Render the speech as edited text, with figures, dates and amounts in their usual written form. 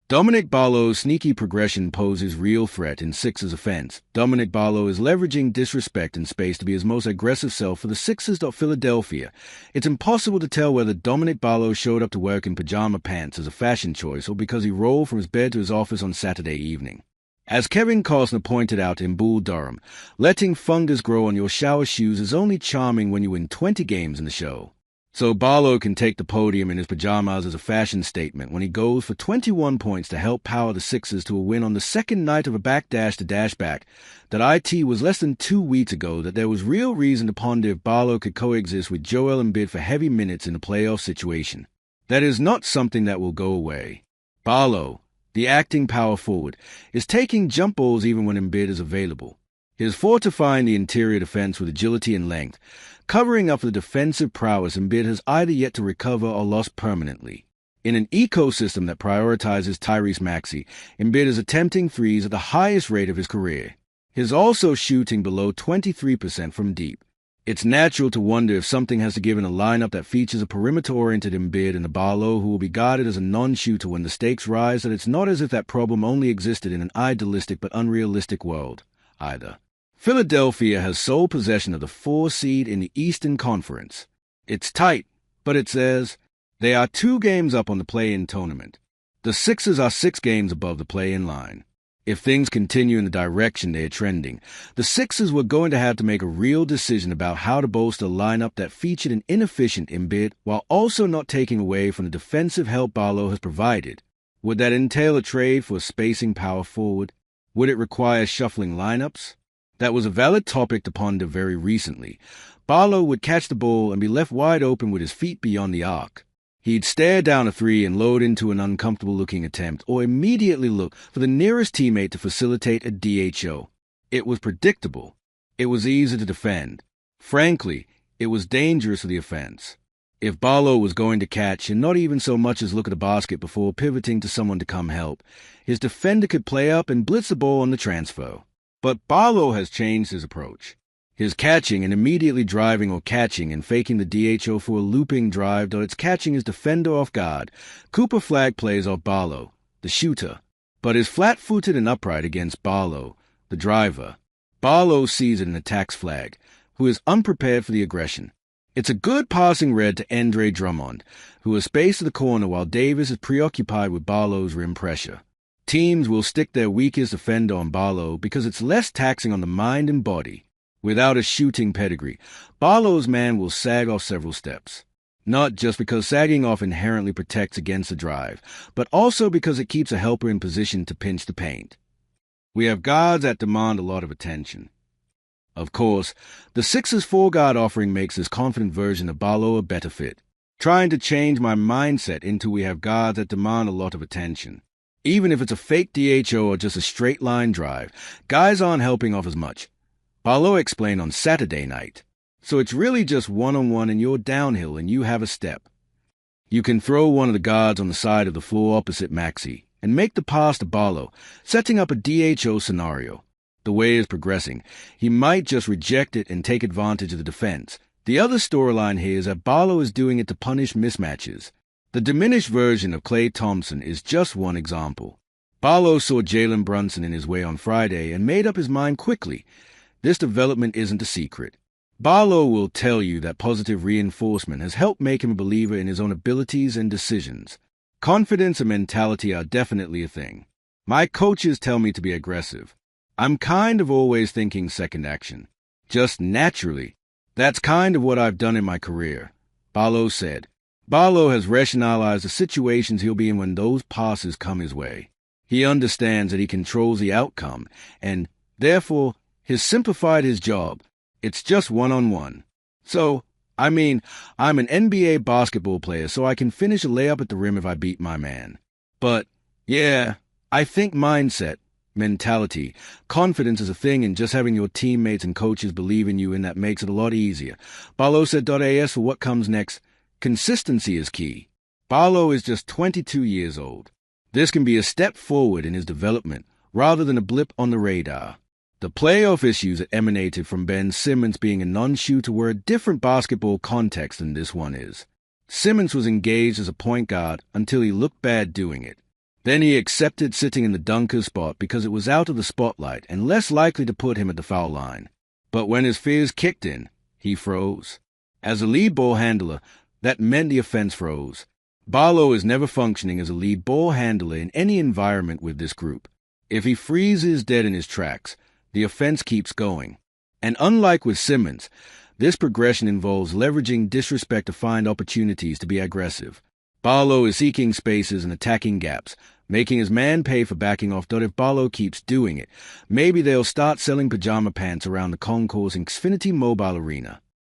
Dominick Barlow's sneaky progression poses real threat in Sixers offense. Dominick Barlow is leveraging disrespect and space to be his most aggressive self for the Sixers. Philadelphia. It's impossible to tell whether Dominick Barlow showed up to work in pajama pants as a fashion choice or because he rolled from his bed to his office on Saturday evening. As Kevin Costner pointed out in Bull Durham, letting fungus grow on your shower shoes is only charming when you win 20 games in the show. So Barlow can take the podium in his pajamas as a fashion statement when he goes for 21 points to help power the Sixers to a win on the second night of a backdash to dash back. That it was less than 2 weeks ago that there was real reason to ponder if Barlow could coexist with Joel Embiid for heavy minutes in a playoff situation. That is not something that will go away. Barlow, the acting power forward, is taking jump balls even when Embiid is available. He is fortifying the interior defense with agility and length, covering up for the defensive prowess Embiid has either yet to recover or lost permanently. In an ecosystem that prioritizes Tyrese Maxey, Embiid is attempting threes at the highest rate of his career. He is also shooting below 23% from deep. It's natural to wonder if something has to give in a lineup that features a perimeter-oriented Embiid and a Barlow who will be guarded as a non-shooter when the stakes rise, that it's not as if that problem only existed in an idealistic but unrealistic world, either. Philadelphia has sole possession of the 4 seed in the Eastern Conference. It's tight, but it says they are 2 games up on the play-in tournament. The Sixers are 6 games above the play-in line. If things continue in the direction they are trending, the Sixers were going to have to make a real decision about how to bolster a lineup that featured an inefficient Embiid while also not taking away from the defensive help Barlow has provided. Would that entail a trade for a spacing power forward? Would it require shuffling lineups? That was a valid topic to ponder very recently. Barlow would catch the ball and be left wide open with his feet beyond the arc. He'd stare down a 3 and load into an uncomfortable-looking attempt, or immediately look for the nearest teammate to facilitate a DHO. It was predictable. It was easy to defend. Frankly, it was dangerous for the offense. If Barlow was going to catch and not even so much as look at the basket before pivoting to someone to come help, his defender could play up and blitz the ball on the transfer. But Barlow has changed his approach. His catching and immediately driving or catching and faking the DHO for a looping drive, though it's catching his defender off guard. Cooper Flag plays off Barlow, the shooter, but is flat-footed and upright against Barlow, the driver. Barlow sees it and attacks Flag, who is unprepared for the aggression. It's a good passing red to Andre Drummond, who is spaced to the corner while Davis is preoccupied with Barlow's rim pressure. Teams will stick their weakest defender on Barlow because it's less taxing on the mind and body. Without a shooting pedigree, Barlow's man will sag off several steps. Not just because sagging off inherently protects against the drive, but also because it keeps a helper in position to pinch the paint. We have guards that demand a lot of attention. Of course, the Sixers 4-guard offering makes this confident version of Barlow a better fit. Trying to change my mindset into we have guards that demand a lot of attention. Even if it's a fake DHO or just a straight-line drive, guys aren't helping off as much. Barlow explained on Saturday night. So it's really just one-on-one and you're downhill and you have a step. You can throw one of the guards on the side of the floor opposite Maxey and make the pass to Barlow, setting up a DHO scenario. The way is progressing. He might just reject it and take advantage of the defense. The other storyline here is that Barlow is doing it to punish mismatches. The diminished version of Klay Thompson is just one example. Barlow saw Jalen Brunson in his way on Friday and made up his mind quickly. This development isn't a secret. Barlow will tell you that positive reinforcement has helped make him a believer in his own abilities and decisions. Confidence and mentality are definitely a thing. My coaches tell me to be aggressive. I'm kind of always thinking second action. Just naturally. That's kind of what I've done in my career, Barlow said. Barlow has rationalized the situations he'll be in when those passes come his way. He understands that he controls the outcome, and, therefore, has simplified his job. It's just one-on-one. So, I'm an NBA basketball player, so I can finish a layup at the rim if I beat my man. But, yeah, I think mindset, mentality, confidence is a thing, and just having your teammates and coaches believe in you, and that makes it a lot easier. Barlow said .as for what comes next. Consistency is key. Barlow is just 22 years old. This can be a step forward in his development, rather than a blip on the radar. The playoff issues that emanated from Ben Simmons being a non-shooter were a different basketball context than this one is. Simmons was engaged as a point guard until he looked bad doing it. Then he accepted sitting in the dunker spot because it was out of the spotlight and less likely to put him at the foul line. But when his fears kicked in, he froze. As a lead ball handler, that meant the offense froze. Barlow is never functioning as a lead ball handler in any environment with this group. If he freezes dead in his tracks, the offense keeps going. And unlike with Simmons, this progression involves leveraging disrespect to find opportunities to be aggressive. Barlow is seeking spaces and attacking gaps, making his man pay for backing off. If Barlow keeps doing it, maybe they'll start selling pajama pants around the concourse in Xfinity Mobile Arena.